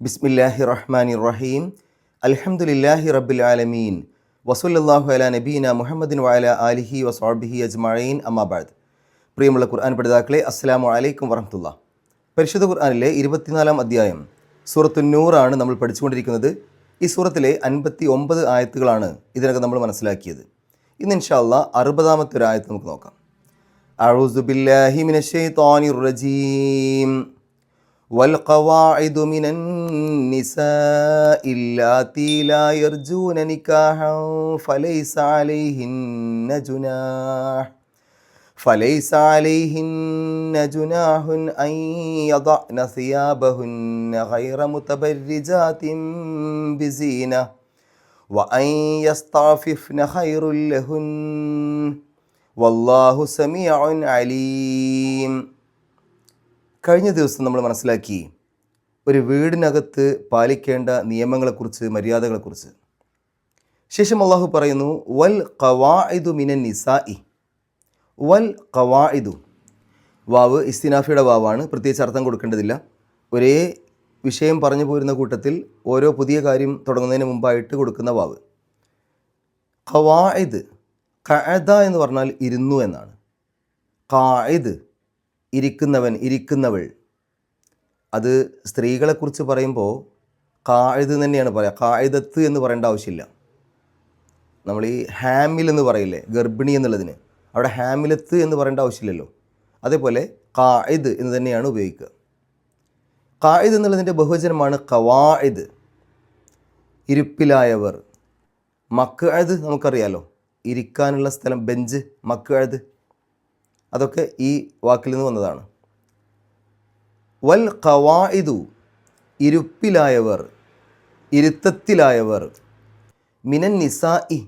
ബിസ്മില്ലാഹി റഹ്മാനി റഹീം. അൽഹംദുലില്ലാഹി റബ്ബിൽ ആലമീൻ. വസല്ലല്ലാഹു അലാ നബീന മുഹമ്മദിൻ വഅലാ ആലിഹി വസ്വഹ്ബിഹി അജ്മഈൻ. അമ്മാ ബഅദ്. പ്രിയമുള്ള ഖുർആൻ പഠിതാക്കളെ, അസ്സലാമു അലൈക്കും വറഹ്മത്തുള്ളാഹി. പരിശുദ്ധ ഖുർആനിലെ 24-ാം അധ്യായം സൂറത്തുന്നൂറാണ് നമ്മൾ പഠിച്ചുകൊണ്ടിരിക്കുന്നത്. ഈ സൂറത്തിലെ 59 ആയത്തുകളാണ് ഇതിനകം നമ്മൾ മനസ്സിലാക്കിയത്. ഇന്ന് ഇൻഷാ അല്ലാഹ് 60-ാമത്തെ ഒരു ആയത്ത് നമുക്ക് നോക്കാം. അഊസു ബില്ലാഹി മിനശ് ശൈത്വാനിർ റജീം. والقواعد من النساء اللاتي لا يرجون نكاحا فليس عليهن جناح أن يضعن ثيابهن غير متبرجات بزينة وأن يستعففن خير لهن والله سميع عليم. കഴിഞ്ഞ ദിവസം നമ്മൾ മനസ്സിലാക്കി ഒരു വീടിനകത്ത് പാലിക്കേണ്ട നിയമങ്ങളെക്കുറിച്ച്, മര്യാദകളെക്കുറിച്ച്. ശേഷം അള്ളാഹു പറയുന്നു, വൽ ഖവാഇദു മിനൻ നിസാഇ. വൽ ഖവാഇദു, വാവ് ഇസ്തിനാഫിയുടെ വാവാണ്, പ്രത്യേകിച്ച് അർത്ഥം കൊടുക്കേണ്ടതില്ല. ഒരേ വിഷയം പറഞ്ഞു പോരുന്ന കൂട്ടത്തിൽ ഓരോ പുതിയ കാര്യം തുടങ്ങുന്നതിന് മുമ്പായിട്ട് കൊടുക്കുന്ന വാവ്. ഖവാഇദ്, ഖഅദ എന്ന് പറഞ്ഞാൽ ഇരുന്നു എന്നാണ്. ഖാഇദ്, ഇരിക്കുന്നവൻ, ഇരിക്കുന്നവൾ. അത് സ്ത്രീകളെക്കുറിച്ച് പറയുമ്പോൾ ഖാഇദ് തന്നെയാണ് പറയുക. ഖാഇദത്ത് എന്ന് പറയേണ്ട ആവശ്യമില്ല. നമ്മൾ ഈ ഹാമിൽ എന്ന് പറയില്ലേ, ഗർഭിണി എന്നുള്ളതിന്, അവിടെ ഹാമിലത്ത് എന്ന് പറയേണ്ട ആവശ്യമില്ലല്ലോ. അതേപോലെ ഖാഇദ് എന്ന് തന്നെയാണ് ഉപയോഗിക്കുക. ഖാഇദ് എന്നുള്ളതിൻ്റെ ബഹുവചനമാണ് ഖവാഇദ്, ഇരിപ്പിലായവർ. മഖ്അദ് നമുക്കറിയാലോ, ഇരിക്കാനുള്ള സ്ഥലം, ബെഞ്ച്, മഖ്അദ്, അതൊക്കെ ഈ വാക്കിൽ നിന്ന് വന്നതാണ്. വൽ ഖവാഇദു, ഇരുപ്പിലായവർ, ഇരുത്തത്തിലായവർ. മിനൻ നിസാഇ,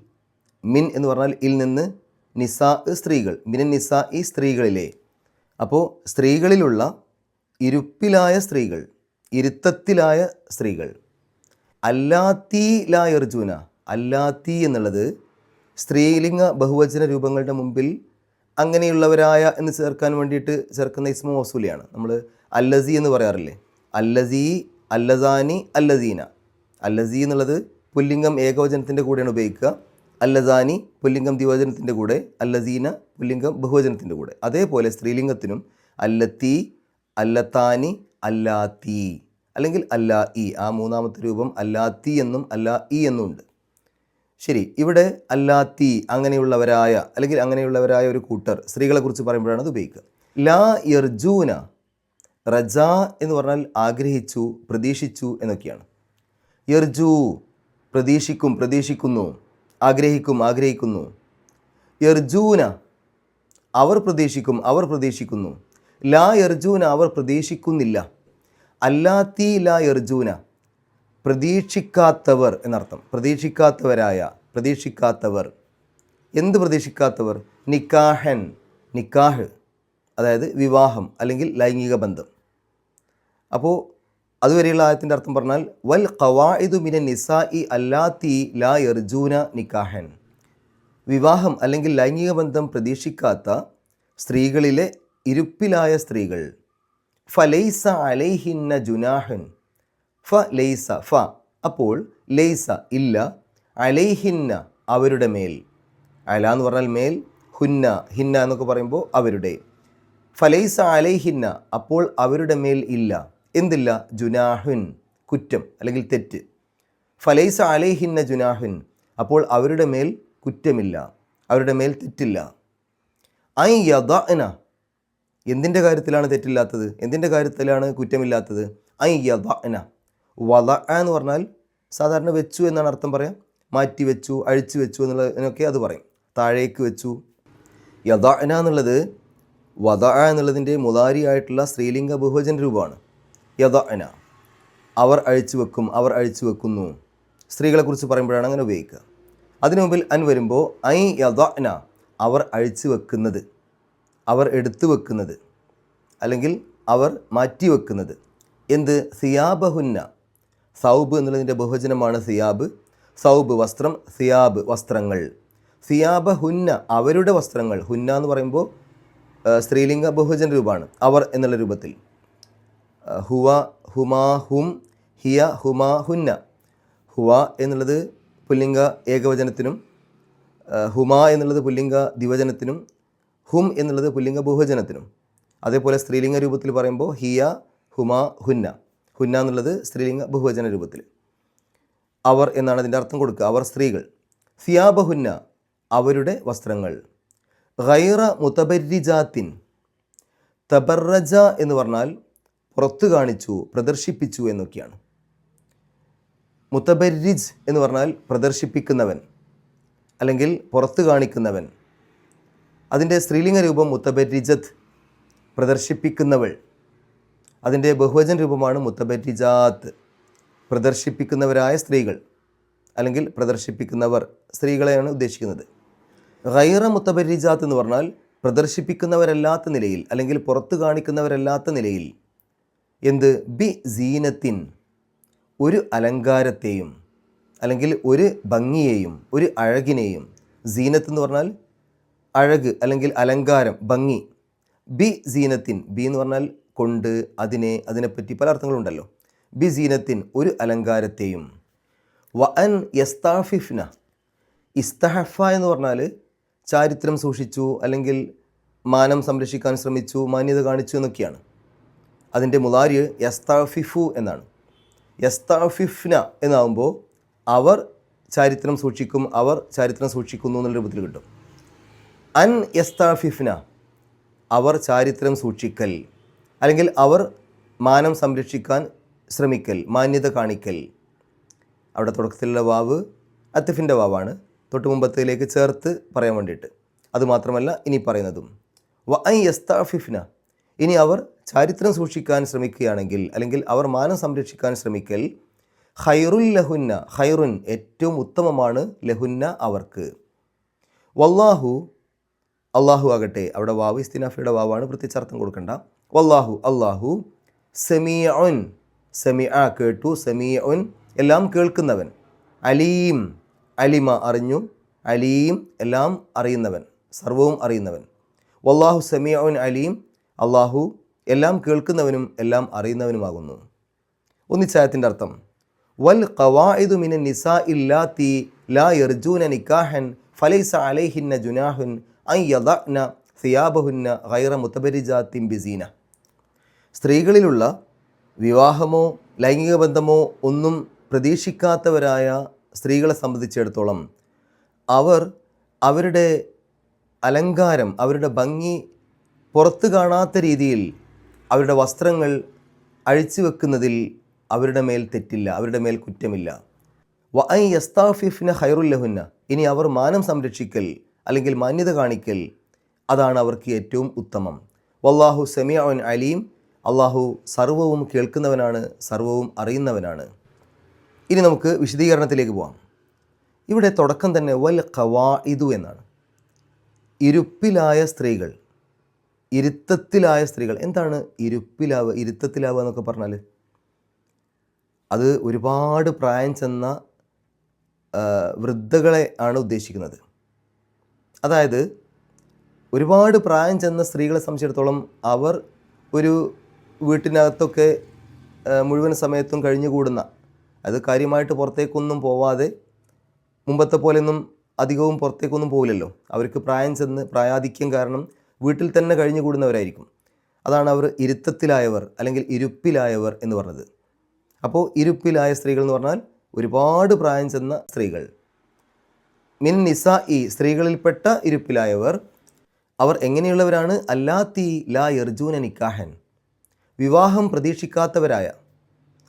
മിൻ എന്ന് പറഞ്ഞാൽ ഇൽ നിന്ന്, നിസാ സ്ത്രീകൾ, മിനൻ നിസാഇ സ്ത്രീകളിലെ. അപ്പോൾ സ്ത്രീകളിലുള്ള ഇരുപ്പിലായ സ്ത്രീകൾ, ഇരുത്തത്തിലായ സ്ത്രീകൾ. അല്ലാത്തി ലാ യർജൂന, അല്ലാത്തി എന്നുള്ളത് സ്ത്രീലിംഗ ബഹുവചന രൂപങ്ങളുടെ മുമ്പിൽ അങ്ങനെയുള്ളവരായ എന്ന് ചേർക്കാൻ വേണ്ടിയിട്ട് ചേർക്കുന്ന ഇസ്മു മൗസൂലിയാണ്. നമ്മൾ അല്ലസി എന്ന് പറയാറില്ലേ, അല്ലസി, അല്ലസാനി, അല്ലസീന. അല്ലസി എന്നുള്ളത് പുല്ലിംഗം ഏകവചനത്തിൻ്റെ കൂടെയാണ് ഉപയോഗിക്കുക. അല്ലസാനി പുല്ലിംഗം ദ്വിവചനത്തിൻ്റെ കൂടെ, അല്ലസീന പുല്ലിംഗം ബഹുവചനത്തിൻ്റെ കൂടെ. അതേപോലെ സ്ത്രീലിംഗത്തിനും അല്ലത്തി, അല്ലത്താനി, അല്ലാത്തി അല്ലെങ്കിൽ അല്ലാ ഇ, ആ മൂന്നാമത്തെ രൂപം അല്ലാത്തി എന്നും അല്ലാ ഇ എന്നും ഉണ്ട്. ശരി, ഇവിടെ അല്ലാത്തി, അങ്ങനെയുള്ളവരായ അല്ലെങ്കിൽ അങ്ങനെയുള്ളവരായ ഒരു കൂട്ടർ സ്ത്രീകളെക്കുറിച്ച് പറയുമ്പോഴാണ് അത് ഉപയോഗിക്കുക. ലാ യർജൂന, റജ എന്ന് പറഞ്ഞാൽ ആഗ്രഹിച്ചു, പ്രതീക്ഷിച്ചു എന്നൊക്കെയാണ്. യർജു, പ്രതീക്ഷിക്കും, പ്രതീക്ഷിക്കുന്നു, ആഗ്രഹിക്കും, ആഗ്രഹിക്കുന്നു. യർജൂന, അവർ പ്രതീക്ഷിക്കും, അവർ പ്രതീക്ഷിക്കുന്നു. ലാ യർജൂന, അവർ പ്രതീക്ഷിക്കുന്നില്ല. അല്ലാത്തി ലാ യർജൂന, പ്രതീക്ഷിക്കാത്തവർ എന്നർത്ഥം. പ്രതീക്ഷിക്കാത്തവരായ, പ്രതീക്ഷിക്കാത്തവർ. എന്ത് പ്രതീക്ഷിക്കാത്തവർ? നിക്കാഹൻ, നിക്കാഹ് അതായത് വിവാഹം അല്ലെങ്കിൽ ലൈംഗിക ബന്ധം. അപ്പോൾ അതുവരെയുള്ള ആയത്തിൻ്റെ അർത്ഥം പറഞ്ഞാൽ വൽ ഖവാഇദു മിനൻ നിസാഇ അല്ലാത്തി ലാ യർജൂന നിക്കാഹൻ, വിവാഹം അല്ലെങ്കിൽ ലൈംഗിക ബന്ധം പ്രതീക്ഷിക്കാത്ത സ്ത്രീകളിലെ ഇരുപ്പിലായ സ്ത്രീകൾ. ഫലൈസ അലൈഹിന്ന ജുനാഹൻ, ഫ ലൈസ, ഫ അപ്പോൾ ലൈസ ഇല്ല, അലൈഹിന്ന അവരുടെ മേൽ, അല എന്ന് പറഞ്ഞാൽ മേൽ, ഹുന്ന, ഹിന്ന എന്നൊക്കെ പറയുമ്പോൾ അവരുടെ. ഫലൈസ അലൈഹിന്ന, അപ്പോൾ അവരുടെ മേൽ ഇല്ല, എന്തില്ല? ജുനാഹുൻ, കുറ്റം അല്ലെങ്കിൽ തെറ്റ്. ഫലൈസ അലൈഹിന്ന ജുനാഹുൻ, അപ്പോൾ അവരുടെ മേൽ കുറ്റമില്ല, അവരുടെ മേൽ തെറ്റില്ല. ഐ യദഅന, എന്തിൻ്റെ കാര്യത്തിലാണ് തെറ്റില്ലാത്തത്, എന്തിൻ്റെ കാര്യത്തിലാണ് കുറ്റമില്ലാത്തത്? ഐ യദഅന, വദഅ എന്ന് പറഞ്ഞാൽ സാധാരണ വെച്ചു എന്നാണ് അർത്ഥം പറയാം. മാറ്റി വെച്ചു, അഴിച്ചു വെച്ചു എന്നുള്ളതിനൊക്കെ അത് പറയും. താഴേക്ക് വെച്ചു. യദഅന എന്നുള്ളത് വദഅ എന്നുള്ളതിൻ്റെ മുദാരി ആയിട്ടുള്ള സ്ത്രീലിംഗ ബഹുവചന രൂപമാണ്. യദഅന, അവർ അഴിച്ചു വെക്കും, അവർ അഴിച്ചു വെക്കുന്നു. സ്ത്രീകളെക്കുറിച്ച് പറയുമ്പോഴാണ് അങ്ങനെ ഉപയോഗിക്കുക. അതിനു മുമ്പിൽ അൻ വരുമ്പോൾ ഐ യദഅന, അവർ അഴിച്ചു വെക്കുന്നത്, അവർ എടുത്തു വെക്കുന്നത് അല്ലെങ്കിൽ അവർ മാറ്റി വെക്കുന്നത്. എന്ത്? സിയാബഹുന്ന, സൗബ് എന്നുള്ളതിൻ്റെ ബഹുവചനമാണ് സിയാബ്. സൗബ് വസ്ത്രം, സിയാബ് വസ്ത്രങ്ങൾ. സിയാബഹുന്ന അവരുടെ വസ്ത്രങ്ങൾ. ഹുന്ന എന്ന് പറയുമ്പോൾ സ്ത്രീലിംഗ ബഹുവചന രൂപമാണ്, അവർ എന്നുള്ള രൂപത്തിൽ. ഹുവ, ഹുമാ, ഹും, ഹിയ ഹുമാ ഹുന്ന. ഹുവ എന്നുള്ളത് പുല്ലിംഗ ഏകവചനത്തിനും ഹുമാ എന്നുള്ളത് പുല്ലിംഗ ദ്വിവചനത്തിനും ഹും എന്നുള്ളത് പുല്ലിംഗ ബഹുവചനത്തിനും. അതേപോലെ സ്ത്രീലിംഗ രൂപത്തിൽ പറയുമ്പോൾ ഹിയ ഹുമാ ഹുന്ന. ഹുന്ന എന്നുള്ളത് സ്ത്രീലിംഗ ബഹുവചന രൂപത്തിൽ. അവർ എന്നാണ് അതിൻ്റെ അർത്ഥം കൊടുക്കുക. അവർ സ്ത്രീകൾ. സിയാബഹുന്ന അവരുടെ വസ്ത്രങ്ങൾ. ഗൈറ മുതബരിജാത്തിൻ. തബറജ എന്ന് പറഞ്ഞാൽ പുറത്തു കാണിച്ചു, പ്രദർശിപ്പിച്ചു എന്നൊക്കെയാണ്. മുതബരിജ് എന്ന് പറഞ്ഞാൽ പ്രദർശിപ്പിക്കുന്നവൻ അല്ലെങ്കിൽ പുറത്തു കാണിക്കുന്നവൻ. അതിൻ്റെ സ്ത്രീലിംഗ രൂപം മുതബരിജത്ത്, പ്രദർശിപ്പിക്കുന്നവൾ. അതിൻ്റെ ബഹുവചന രൂപമാണ് മുതബരിജാത്ത്, പ്രദർശിപ്പിക്കുന്നവരായ സ്ത്രീകൾ അല്ലെങ്കിൽ പ്രദർശിപ്പിക്കുന്നവർ, സ്ത്രീകളെയാണ് ഉദ്ദേശിക്കുന്നത്. ഗൈറ മുതബരിജാത്ത് എന്ന് പറഞ്ഞാൽ പ്രദർശിപ്പിക്കുന്നവരല്ലാത്ത നിലയിൽ അല്ലെങ്കിൽ പുറത്തു കാണിക്കുന്നവരല്ലാത്ത നിലയിൽ. എന്ത്? ബി സീനത്തിൻ, ഒരു അലങ്കാരത്തെയും അല്ലെങ്കിൽ ഒരു ഭംഗിയെയും ഒരു അഴകിനെയും. സീനത്ത് എന്ന് പറഞ്ഞാൽ അഴക് അല്ലെങ്കിൽ അലങ്കാരം, ഭംഗി. ബി സീനത്തിൻ, ബി എന്ന് പറഞ്ഞാൽ കൊണ്ട്, അതിനെപ്പറ്റി പല അർത്ഥങ്ങളുണ്ടല്ലോ. ബി സീനത്തിൻ ഒരു അലങ്കാരത്തെയും. വ അൻ യസ്താഫിഫ്ന. ഇസ്തഹഫ എന്ന് പറഞ്ഞാൽ ചാരിത്രം സൂക്ഷിച്ചു അല്ലെങ്കിൽ മാനം സംരക്ഷിക്കാൻ ശ്രമിച്ചു, മാന്യത കാണിച്ചു എന്നൊക്കെയാണ്. അതിൻ്റെ മുലാരി യസ്താഫിഫു എന്നാണ്. യസ്താഫിഫ്ന എന്നാകുമ്പോൾ അവർ ചാരിത്രം സൂക്ഷിക്കും, അവർ ചാരിത്രം സൂക്ഷിക്കുന്നു എന്നുള്ള രൂപത്തിൽ കിട്ടും. അൻ യസ്താഫിഫ്ന അവർ ചാരിത്രം സൂക്ഷിക്കൽ അല്ലെങ്കിൽ അവർ മാനം സംരക്ഷിക്കാൻ ശ്രമിക്കൽ, മാന്യത കാണിക്കൽ. അവിടെ തുടക്കത്തിലുള്ള വാവ് അത്തിഫിൻ്റെ വാവാണ്, തൊട്ട് മുമ്പത്തേലേക്ക് ചേർത്ത് പറയാൻ വേണ്ടിയിട്ട്. അതുമാത്രമല്ല ഇനി പറയുന്നതും വ ഐ യസ്താഫിഫ്ന, ഇനി അവർ ചാരിത്രം സൂക്ഷിക്കാൻ ശ്രമിക്കുകയാണെങ്കിൽ അല്ലെങ്കിൽ അവർ മാനം സംരക്ഷിക്കാൻ ശ്രമിക്കൽ. ഖൈറുൽ ലഹുന്ന, ഖൈറുൻ ഏറ്റവും ഉത്തമമാണ്, ലഹുന്ന അവർക്ക്. വല്ലാഹു അള്ളാഹു ആകട്ടെ, അവിടെ വാവ് ഇസ്തിനാഫയുടെ വാവാണ്, പ്രത്യേകിച്ച് അർത്ഥം കൊടുക്കണ്ട. വല്ലാഹു അള്ളാഹു സമീഉൻ, സമീഅ കേട്ടു, സമീഉൻ എല്ലാം കേൾക്കുന്നവൻ, അലീം അലിമ അറിഞ്ഞു, അലീം എല്ലാം അറിയുന്നവൻ, സർവവും അറിയുന്നവൻ. വല്ലാഹു സമീഉൻ അലീം, അള്ളാഹു എല്ലാം കേൾക്കുന്നവനും എല്ലാം അറിയുന്നവനുമാകുന്നു. ഒന്നിച്ചായത്തിൻ്റെ അർത്ഥം വൽ ഖവാഇദു മിനൻ നിസാഇ ല്ലാത്തി ലാ യർജൂന നിക്കാഹൻ ഫലൈസ അലൈഹിന്ന ജുനാഹുൻ അൻ യദഅന സിയാബഹുന്ന ഗൈറ മുതബരിജാത്തിൻ ബിസീന. സ്ത്രീകളിലുള്ള വിവാഹമോ ലൈംഗിക ബന്ധമോ ഒന്നും പ്രതീക്ഷിക്കാത്തവരായ സ്ത്രീകളെ സംബന്ധിച്ചിടത്തോളം അവർ അവരുടെ അലങ്കാരം, അവരുടെ ഭംഗി പുറത്തു കാണാത്ത രീതിയിൽ അവരുടെ വസ്ത്രങ്ങൾ അഴിച്ചു വെക്കുന്നതിൽ അവരുടെ മേൽ തെറ്റില്ല, അവരുടെ മേൽ കുറ്റമില്ല. വ ഐ യസ്താഫിഫ്ന ഖൈറുൽ ലഹുന്ന, ഇനി അവർ മാനം സംരക്ഷിക്കൽ അല്ലെങ്കിൽ മാന്യത കാണിക്കൽ, അതാണ് അവർക്ക് ഏറ്റവും ഉത്തമം. വല്ലാഹു സമീഉൻ അലീം, അള്ളാഹു സർവവും കേൾക്കുന്നവനാണ്, സർവവും അറിയുന്നവനാണ്. ഇനി നമുക്ക് വിശദീകരണത്തിലേക്ക് പോകാം. ഇവിടെ തുടക്കം തന്നെ വൽ ഖവാഇദു എന്നാണ്. ഇരുപ്പിലായ സ്ത്രീകൾ, ഇരുത്തത്തിലായ സ്ത്രീകൾ. എന്താണ് ഇരുപ്പിലാവുക, ഇരുത്തത്തിലാവുക എന്നൊക്കെ പറഞ്ഞാൽ? അത് ഒരുപാട് പ്രായം ചെന്ന വൃദ്ധകളെ ആണ് ഉദ്ദേശിക്കുന്നത്. അതായത് ഒരുപാട് പ്രായം ചെന്ന സ്ത്രീകളെ സംബന്ധിച്ചിടത്തോളം അവർ ഒരു വീട്ടിനകത്തൊക്കെ മുഴുവൻ സമയത്തും കഴിഞ്ഞുകൂടുന്ന, അത് കാര്യമായിട്ട് പുറത്തേക്കൊന്നും പോവാതെ, മുമ്പത്തെ പോലെയൊന്നും അധികവും പുറത്തേക്കൊന്നും പോകില്ലല്ലോ. അവർക്ക് പ്രായം ചെന്ന് പ്രായാധിക്യം കാരണം വീട്ടിൽ തന്നെ കഴിഞ്ഞുകൂടുന്നവരായിരിക്കും. അതാണ് അവർ ഇരുത്തത്തിലായവർ അല്ലെങ്കിൽ ഇരുപ്പിലായവർ എന്ന് പറഞ്ഞത്. അപ്പോൾ ഇരുപ്പിലായ സ്ത്രീകൾ എന്ന് പറഞ്ഞാൽ ഒരുപാട് പ്രായം ചെന്ന സ്ത്രീകൾ. മിൻ നിസാഇ സ്ത്രീകളിൽപ്പെട്ട ഇരുപ്പിലായവർ. അവർ എങ്ങനെയുള്ളവരാണ്? അല്ലാത്തി ലാ യർജൂന നിക്കാഹൻ വിവാഹം പ്രതീക്ഷിക്കാത്തവരായ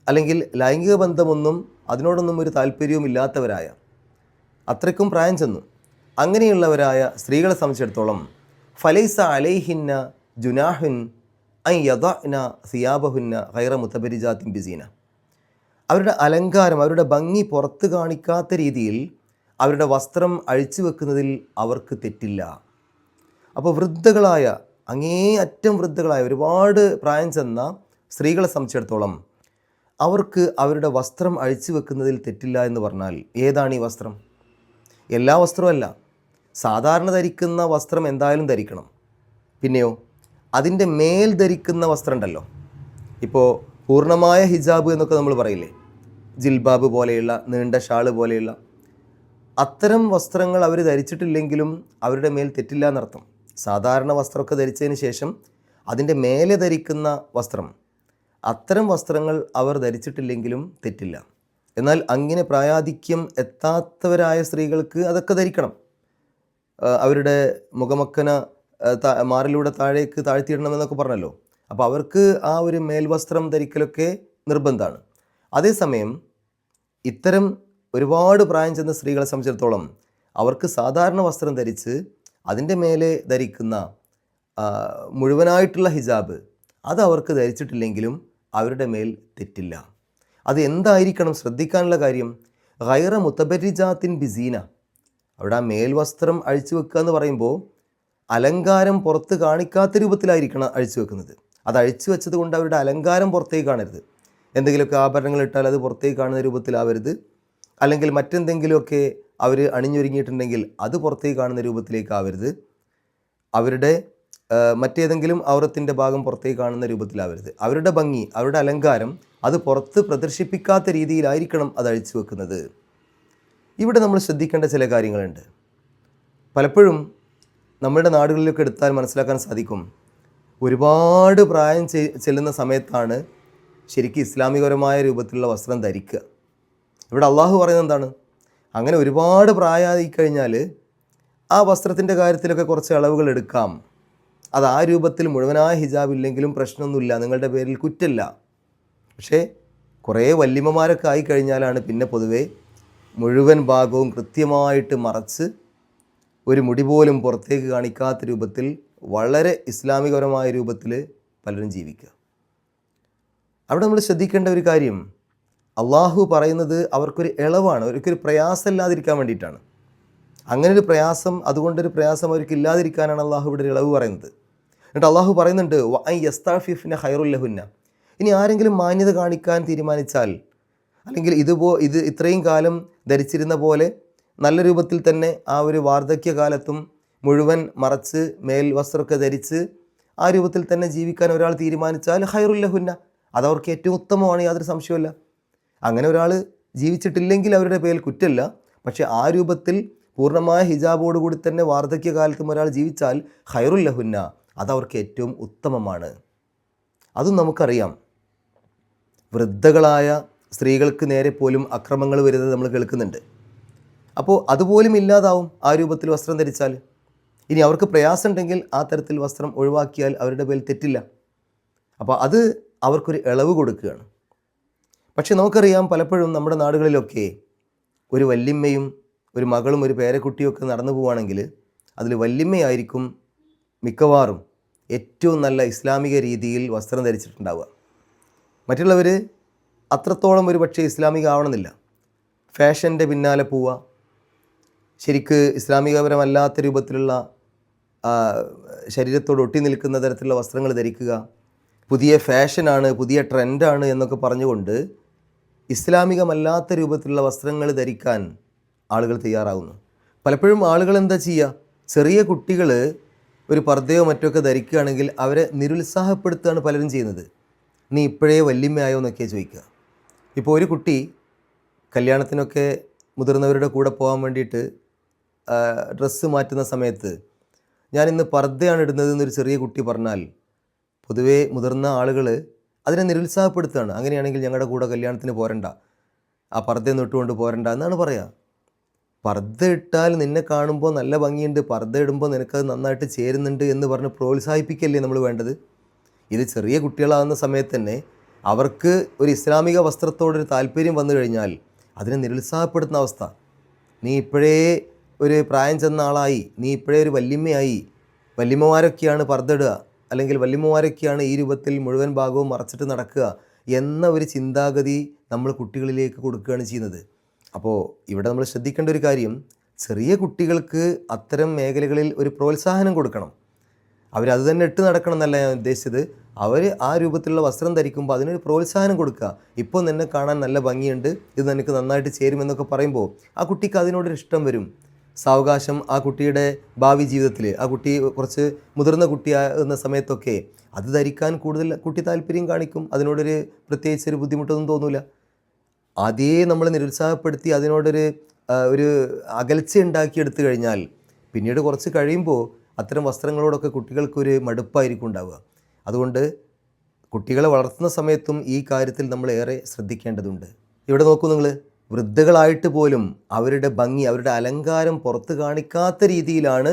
അല്ലെങ്കിൽ ലൈംഗിക ബന്ധമൊന്നും അതിനോടൊന്നും ഒരു താല്പര്യവും ഇല്ലാത്തവരായ, അത്രയ്ക്കും പ്രായം ചെന്നു അങ്ങനെയുള്ളവരായ സ്ത്രീകളെ സംബന്ധിച്ചിടത്തോളം ഫലൈസ അലൈഹിന്ന ജുനാഹുൻ അൻ യദഅന സിയാബഹുന്ന ഗൈറ മുതബരിജാത്തിൻ ബിസീന. അവരുടെ അലങ്കാരം, അവരുടെ ഭംഗി പുറത്ത് കാണിക്കാത്ത രീതിയിൽ അവരുടെ വസ്ത്രം അഴിച്ചു വെക്കുന്നതിൽ അവർക്ക് തെറ്റില്ല. അപ്പോൾ വൃദ്ധകളായ, അങ്ങേയറ്റം വൃദ്ധകളായ, ഒരുപാട് പ്രായം ചെന്ന സ്ത്രീകളെ സംബന്ധിച്ചിടത്തോളം അവർക്ക് അവരുടെ വസ്ത്രം അഴിച്ചു വെക്കുന്നതിൽ തെറ്റില്ല എന്ന് പറഞ്ഞാൽ ഏതാണ് ഈ വസ്ത്രം? എല്ലാ വസ്ത്രമല്ല, സാധാരണ ധരിക്കുന്ന വസ്ത്രം എന്തായാലും ധരിക്കണം. പിന്നെയോ അതിൻ്റെ മേൽ ധരിക്കുന്ന വസ്ത്രം ഉണ്ടല്ലോ, ഇപ്പോൾ പൂർണ്ണമായ ഹിജാബ് എന്നൊക്കെ നമ്മൾ പറയില്ലേ, ജിൽബാബ് പോലെയുള്ള നീണ്ട ഷാള് പോലെയുള്ള അത്തരം വസ്ത്രങ്ങൾ അവർ ധരിച്ചിട്ടില്ലെങ്കിലും അവരുടെ മേൽ തെറ്റില്ല എന്നർത്ഥം. സാധാരണ വസ്ത്രമൊക്കെ ധരിച്ചതിന് ശേഷം അതിൻ്റെ മേലെ ധരിക്കുന്ന വസ്ത്രം, അത്തരം വസ്ത്രങ്ങൾ അവർ ധരിച്ചിട്ടില്ലെങ്കിലും തെറ്റില്ല. എന്നാൽ അങ്ങനെ പ്രായാധിക്യം എത്താത്തവരായ സ്ത്രീകൾക്ക് അതൊക്കെ ധരിക്കണം. അവരുടെ മുഖമക്കന മാറിലൂടെ താഴേക്ക് താഴ്ത്തിയിടണമെന്നൊക്കെ പറഞ്ഞല്ലോ. അപ്പോൾ അവർക്ക് ആ ഒരു മേൽവസ്ത്രം ധരിക്കലൊക്കെ നിർബന്ധമാണ്. അതേസമയം ഇത്തരം ഒരുപാട് പ്രായം ചെന്ന സ്ത്രീകളെ സംബന്ധിച്ചിടത്തോളം അവർക്ക് സാധാരണ വസ്ത്രം ധരിച്ച് അതിൻ്റെ മേലെ ധരിക്കുന്ന മുഴുവനായിട്ടുള്ള ഹിജാബ് അത് അവർക്ക് ധരിച്ചിട്ടില്ലെങ്കിലും അവരുടെ മേൽ തെറ്റില്ല. അത് എന്തായിരിക്കണം ശ്രദ്ധിക്കാനുള്ള കാര്യം? ഗൈറ മുത്തബരിജാത്തിൻ ബിസീന. അവിടെ ആ മേൽവസ്ത്രം അഴിച്ചു വെക്കുക എന്ന് പറയുമ്പോൾ അലങ്കാരം പുറത്ത് കാണിക്കാത്ത രൂപത്തിലായിരിക്കണം അഴിച്ചു വെക്കുന്നത്. അത് അഴിച്ചു വെച്ചത് കൊണ്ട് അവരുടെ അലങ്കാരം പുറത്തേക്ക് കാണരുത്. എന്തെങ്കിലുമൊക്കെ ആഭരണങ്ങൾ ഇട്ടാൽ അത് പുറത്തേക്ക് കാണുന്ന രൂപത്തിലാവരുത്. അല്ലെങ്കിൽ മറ്റെന്തെങ്കിലുമൊക്കെ അവർ അണിഞ്ഞൊരുങ്ങിയിട്ടുണ്ടെങ്കിൽ അത് പുറത്തേക്ക് കാണുന്ന രൂപത്തിലേക്കാവരുത്. അവരുടെ മറ്റേതെങ്കിലും ഔറത്തിൻ്റെ ഭാഗം പുറത്തേക്ക് കാണുന്ന രൂപത്തിലാവരുത്. അവരുടെ ഭംഗി, അവരുടെ അലങ്കാരം അത് പുറത്ത് പ്രദർശിപ്പിക്കാത്ത രീതിയിലായിരിക്കണം അത് അഴിച്ചു വെക്കുന്നത്. ഇവിടെ നമ്മൾ ശ്രദ്ധിക്കേണ്ട ചില കാര്യങ്ങളുണ്ട്. പലപ്പോഴും നമ്മുടെ നാടുകളിലൊക്കെ എടുത്താൽ മനസ്സിലാക്കാൻ സാധിക്കും, ഒരുപാട് പ്രായം ചെല്ലുന്ന സമയത്താണ് ശരിക്കും ഇസ്ലാമികപരമായ രൂപത്തിലുള്ള വസ്ത്രം ധരിക്കുക. ഇവിടെ അള്ളാഹു പറയുന്നത് എന്താണ്? അങ്ങനെ ഒരുപാട് പ്രായമായി കഴിഞ്ഞാൽ ആ വസ്ത്രത്തിൻ്റെ കാര്യത്തിലൊക്കെ കുറച്ച് അളവുകൾ എടുക്കാം. അത് ആ രൂപത്തിൽ മുഴുവനായ ഹിജാബ് ഇല്ലെങ്കിലും പ്രശ്നമൊന്നുമില്ല, നിങ്ങളുടെ പേരിൽ കുറ്റമില്ല. പക്ഷേ കുറേ വല്യമ്മമാരൊക്കെ ആയിക്കഴിഞ്ഞാലാണ് പിന്നെ പൊതുവേ മുഴുവൻ ഭാഗവും കൃത്യമായിട്ട് മറച്ച് ഒരു മുടി പോലും പുറത്തേക്ക് കാണിക്കാത്ത രൂപത്തിൽ വളരെ ഇസ്ലാമികപരമായ രൂപത്തിൽ പലരും ജീവിക്കുക. അവിടെ നമ്മൾ ശ്രദ്ധിക്കേണ്ട ഒരു കാര്യം, അള്ളാഹു പറയുന്നത് അവർക്കൊരു ഇളവാണ്, അവർക്കൊരു പ്രയാസമില്ലാതിരിക്കാൻ വേണ്ടിയിട്ടാണ്. അങ്ങനൊരു പ്രയാസം, അതുകൊണ്ടൊരു പ്രയാസം അവർക്ക് ഇല്ലാതിരിക്കാനാണ് അള്ളാഹു ഇവിടെ ഒരു ഇളവ് പറയുന്നത്. എന്നിട്ട് അള്ളാഹു പറയുന്നുണ്ട് യസ്താഫിഫിന ഖൈറുല്ലഹുന്ന. ഇനി ആരെങ്കിലും മാന്യത കാണിക്കാൻ തീരുമാനിച്ചാൽ, അല്ലെങ്കിൽ ഇത് ഇത്രയും കാലം ധരിച്ചിരുന്ന പോലെ നല്ല രൂപത്തിൽ തന്നെ ആ ഒരു വാർദ്ധക്യകാലത്തും മുഴുവൻ മറച്ച് മേൽ വസ്ത്രമൊക്കെ ധരിച്ച് ആ രൂപത്തിൽ തന്നെ ജീവിക്കാൻ ഒരാൾ തീരുമാനിച്ചാൽ ഖൈറുല്ലഹുന്ന, അതവർക്ക് ഏറ്റവും ഉത്തമമാണ്, യാതൊരു സംശയമില്ല. അങ്ങനെ ഒരാൾ ജീവിച്ചിട്ടില്ലെങ്കിൽ അവരുടെ പേരിൽ കുറ്റമില്ല. പക്ഷേ ആ രൂപത്തിൽ പൂർണ്ണമായ ഹിജാബോടുകൂടി തന്നെ വാർദ്ധക്യകാലത്തും ഒരാൾ ജീവിച്ചാൽ ഖൈറുല്ലഹുന്ന, അതവർക്ക് ഏറ്റവും ഉത്തമമാണ്. അതും നമുക്കറിയാം, വൃദ്ധകളായ സ്ത്രീകൾക്ക് നേരെ പോലും അക്രമങ്ങൾ വരുന്നത് നമ്മൾ കേൾക്കുന്നുണ്ട്. അപ്പോൾ അതുപോലും ഇല്ലാതാവും ആ രൂപത്തിൽ വസ്ത്രം ധരിച്ചാൽ. ഇനി അവർക്ക് പ്രയാസമുണ്ടെങ്കിൽ ആ തരത്തിൽ വസ്ത്രം ഒഴിവാക്കിയാൽ അവരുടെ പേരിൽ തെറ്റില്ല. അപ്പോൾ അത് അവർക്കൊരു ഇളവ് കൊടുക്കുകയാണ്. പക്ഷെ നമുക്കറിയാം, പലപ്പോഴും നമ്മുടെ നാടുകളിലൊക്കെ ഒരു വല്യമ്മയും ഒരു മകളും ഒരു പേരക്കുട്ടിയൊക്കെ നടന്നു പോവുകയാണെങ്കിൽ അതിൽ വല്യമ്മയായിരിക്കും മിക്കവാറും ഏറ്റവും നല്ല ഇസ്ലാമിക രീതിയിൽ വസ്ത്രം ധരിച്ചിട്ടുണ്ടാവുക. മറ്റുള്ളവർ അത്രത്തോളം ഒരു പക്ഷേ ഇസ്ലാമിക ആവണമെന്നില്ല, ഫാഷൻ്റെ പിന്നാലെ പോവുക, ശരിക്ക് ഇസ്ലാമികപരമല്ലാത്ത രൂപത്തിലുള്ള ശരീരത്തോട് ഒട്ടി നിൽക്കുന്ന തരത്തിലുള്ള വസ്ത്രങ്ങൾ ധരിക്കുക, പുതിയ ഫാഷനാണ്, പുതിയ ട്രെൻഡാണ് എന്നൊക്കെ പറഞ്ഞുകൊണ്ട് ഇസ്ലാമികമല്ലാത്ത രൂപത്തിലുള്ള വസ്ത്രങ്ങൾ ധരിക്കാൻ ആളുകൾ തയ്യാറാകുന്നു. പലപ്പോഴും ആളുകൾ എന്താ ചെയ്യുക, ചെറിയ കുട്ടികൾ ഒരു പർദ്ദയോ മറ്റൊക്കെ ധരിക്കുകയാണെങ്കിൽ അവരെ നിരുത്സാഹപ്പെടുത്തുകയാണ് പലരും ചെയ്യുന്നത്. നീ ഇപ്പോഴേ വല്യമ്മയായോ എന്നൊക്കെ ചോദിക്കുക. ഇപ്പോൾ ഒരു കുട്ടി കല്യാണത്തിനൊക്കെ മുതിർന്നവരുടെ കൂടെ പോകാൻ വേണ്ടിയിട്ട് ഡ്രസ്സ് മാറ്റുന്ന സമയത്ത് ഞാനിന്ന് പർദ്ദയാണ് ഇടുന്നത് എന്നൊരു ചെറിയ കുട്ടി പറഞ്ഞാൽ പൊതുവേ മുതിർന്ന ആളുകൾ അതിനെ നിരുത്സാഹപ്പെടുത്തുകയാണ്. അങ്ങനെയാണെങ്കിൽ ഞങ്ങളുടെ കൂടെ കല്യാണത്തിന് പോരണ്ട, ആ പർദ്ദയൊന്നും ഇട്ടുകൊണ്ട് പോരണ്ട എന്നാണ് പറയുക. പർദ്ദ ഇട്ടാൽ നിന്നെ കാണുമ്പോൾ നല്ല ഭംഗിയുണ്ട്, പർദ്ദ ഇടുമ്പോൾ നിനക്കത് നന്നായിട്ട് ചേരുന്നുണ്ട് എന്ന് പറഞ്ഞ് പ്രോത്സാഹിപ്പിക്കല്ലേ നമ്മൾ വേണ്ടത്. ഇത് ചെറിയ കുട്ടികളാകുന്ന സമയത്ത് തന്നെ അവർക്ക് ഒരു ഇസ്ലാമിക വസ്ത്രത്തോടൊരു താല്പര്യം വന്നു കഴിഞ്ഞാൽ അതിനെ നിരുത്സാഹപ്പെടുത്തുന്ന അവസ്ഥ. നീ ഇപ്പോഴേ ഒരു പ്രായം ചെന്ന ആളായി, നീ ഇപ്പോഴേ ഒരു വല്യമ്മയായി, വല്യമ്മമാരൊക്കെയാണ് പർദ്ദ ഇടുക, അല്ലെങ്കിൽ വല്യമ്മമാരൊക്കെയാണ് ഈ രൂപത്തിൽ മുഴുവൻ ഭാഗവും മറച്ചിട്ട് നടക്കുക എന്ന ഒരു ചിന്താഗതി നമ്മൾ കുട്ടികളിലേക്ക് കൊടുക്കുകയാണ് ചെയ്യുന്നത്. അപ്പോൾ ഇവിടെ നമ്മൾ ശ്രദ്ധിക്കേണ്ട ഒരു കാര്യം, ചെറിയ കുട്ടികൾക്ക് അത്തരം മേഖലകളിൽ ഒരു പ്രോത്സാഹനം കൊടുക്കണം. അവരത് തന്നെ ഇട്ട് നടക്കണം എന്നല്ല ഞാൻ ഉദ്ദേശിച്ചത്. അവർ ആ രൂപത്തിലുള്ള വസ്ത്രം ധരിക്കുമ്പോൾ അതിനൊരു പ്രോത്സാഹനം കൊടുക്കുക. ഇപ്പോൾ നിന്നെ കാണാൻ നല്ല ഭംഗിയുണ്ട്, ഇത് നിനക്ക് നന്നായിട്ട് ചേരുമെന്നൊക്കെ പറയുമ്പോൾ ആ കുട്ടിക്ക് അതിനോടൊരു ഇഷ്ടം വരും. സാവകാശം ആ കുട്ടിയുടെ ഭാവി ജീവിതത്തിൽ, ആ കുട്ടി കുറച്ച് മുതിർന്ന കുട്ടിയാകുന്ന സമയത്തൊക്കെ അത് ധരിക്കാൻ കൂടുതൽ കുട്ടി താല്പര്യം കാണിക്കും. അതിനോടൊരു പ്രത്യേകിച്ചൊരു ബുദ്ധിമുട്ടൊന്നും തോന്നില്ല. ആദ്യമേ നമ്മൾ നിരുത്സാഹപ്പെടുത്തി അതിനോടൊരു ഒരു അകൽച്ച ഉണ്ടാക്കിയെടുത്തു കഴിഞ്ഞാൽ പിന്നീട് കുറച്ച് കഴിയുമ്പോൾ അത്തരം വസ്ത്രങ്ങളോടൊക്കെ കുട്ടികൾക്കൊരു മടുപ്പായിരിക്കും ഉണ്ടാവുക. അതുകൊണ്ട് കുട്ടികളെ വളർത്തുന്ന സമയത്തും ഈ കാര്യത്തിൽ നമ്മൾ ഏറെ ശ്രദ്ധിക്കേണ്ടതുണ്ട്. ഇവിടെ നോക്കൂ നിങ്ങൾ, വൃദ്ധകളായിട്ട് പോലും അവരുടെ ഭംഗി, അവരുടെ അലങ്കാരം പുറത്ത് കാണിക്കാത്ത രീതിയിലാണ്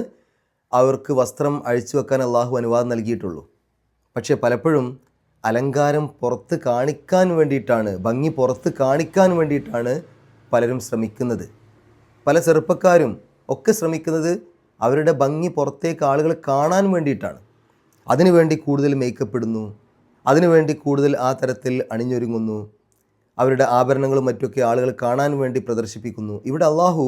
അവർക്ക് വസ്ത്രം അഴിച്ചു വെക്കാൻ അള്ളാഹു അനുവാദം നൽകിയിട്ടുള്ളൂ. പക്ഷേ പലപ്പോഴും അലങ്കാരം പുറത്ത് കാണിക്കാൻ വേണ്ടിയിട്ടാണ്, ഭംഗി പുറത്ത് കാണിക്കാൻ വേണ്ടിയിട്ടാണ് പലരും ശ്രമിക്കുന്നത്. പല ചെറുപ്പക്കാരും ഒക്കെ ശ്രമിക്കുന്നത് അവരുടെ ഭംഗി പുറത്തേക്ക് ആളുകൾ കാണാൻ വേണ്ടിയിട്ടാണ്. അതിനുവേണ്ടി കൂടുതൽ മേക്കപ്പ് ഇടുന്നു, അതിനുവേണ്ടി കൂടുതൽ ആ തരത്തിൽ അണിഞ്ഞൊരുങ്ങുന്നു, അവരുടെ ആഭരണങ്ങളും മറ്റൊക്കെ ആളുകൾ കാണാൻ വേണ്ടി പ്രദർശിപ്പിക്കുന്നു. ഇവിടെ അള്ളാഹു